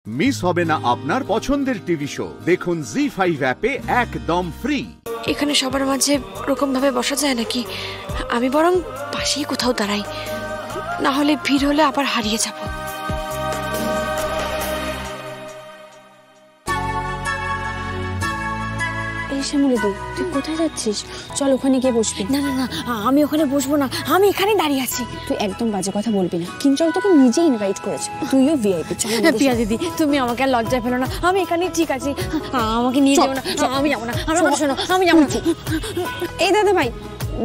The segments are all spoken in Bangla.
মিস হবে না আপনার পছন্দের টিভি শো। দেখুন জি5 অ্যাপে একদম ফ্রি। এখানে সবার মাঝে ওরকম ভাবে বসা যায় নাকি? আমি বরং পাশেই কোথাও দাঁড়াই, না হলে ভিড় হলে আবার হারিয়ে যাব। শ্যামলিদি, তুই কোথায় যাচ্ছিস? চল ওখানে গিয়ে বসবি। না না না, আমি ওখানে বসবো না, আমি এখানে দাঁড়িয়ে আছি। তুই একদম বাজে কথা বলবি না। কিঞ্চল তোকে নিজে ইনভাইট করেছে, তুইও ভিআইপি। চল পিয়া দিদি, তুমি আমাকে আর লজ্জায় ফেলো না, আমি এখানে ঠিক আছি, আমাকে নিয়ে যাও না। আমি যাবো না, আমার শোনো, আমি যাবো না। এই দাদা ভাই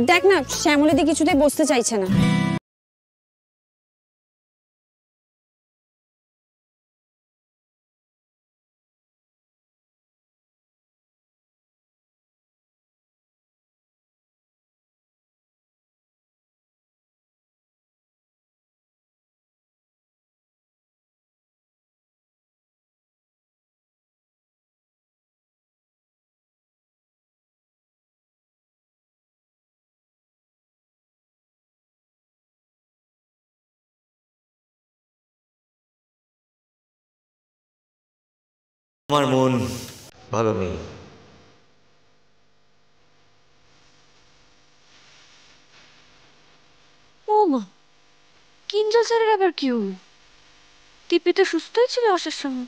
দেখ না, শ্যামলিদি কিছুতেই বসতে চাইছে না। আমার মন ভালো নেই। ও মা, কিঞ্জল স্যারের আবার কি হলো? টিপি তো সুস্থই ছিল আসার সময়।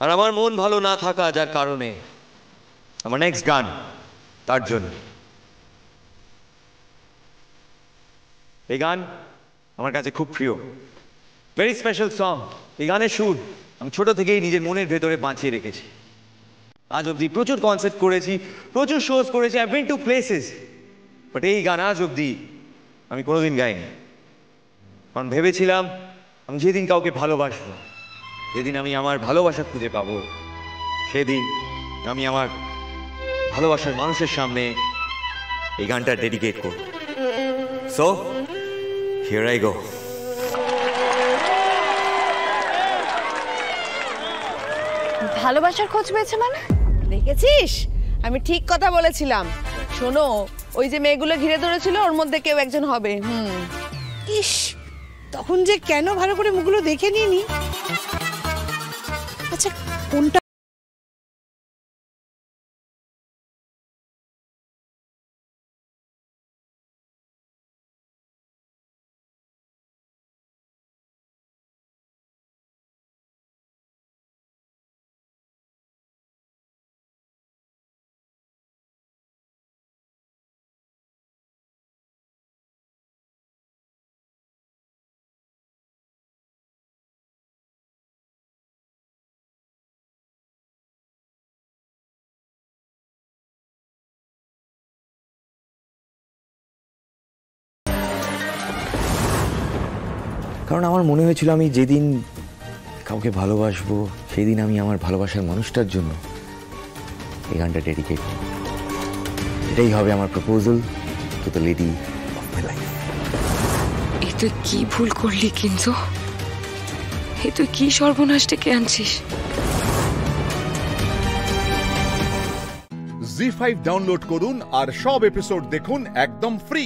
আর আমার মন ভালো না থাকা যার কারণে আমার নেক্সট গান তার জন্য। এই গান আমার কাছে খুব প্রিয়, ভেরি স্পেশাল সং। এই গানের সুর আমি ছোট থেকেই নিজের মনের ভেতরে বাঁচিয়ে রেখেছি। আজ অব্দি প্রচুর কনসার্ট করেছি, প্রচুর শোজ করেছি, I been to places, but এই গান আজ অব্দি আমি কোনোদিন গাইনি। কারণ ভেবেছিলাম আমি যেদিন কাউকে ভালোবাসবো, যেদিন আমি আমার ভালোবাসা খুঁজে পাবো, সেদিন আমি আমার ভালোবাসার মানুষের সামনে এই গানটা ডেডিকেট করব। So here I go. ভালোবাসার খোঁজ পেয়েছে মানে? দেখেছিস, আমি ঠিক কথা বলেছিলাম। শোনো, ওই যে মেয়েগুলো ঘিরে ধরেছিল ওর মধ্যে কেউ একজন হবে। ইস, তখন যে কেন ভালো করে মুখগুলো দেখে নিইনি। আচ্ছা কোনটা? কারণ আমার মনে হয়েছিল আমি যেদিন কাউকে ভালোবাসবো, সেদিন আমি আমার ভালোবাসার মানুষটার জন্য এই গানটা ডেডিকেট। এটাই হবে আমার proposal to the lady of my life. এই তুই কি ভুল করলি কিন্তু? এই তুই কি সর্বনাশ ডেকে আনছিস? জি5 ডাউনলোড করুন আর সব এপিসোড দেখুন একদম ফ্রি।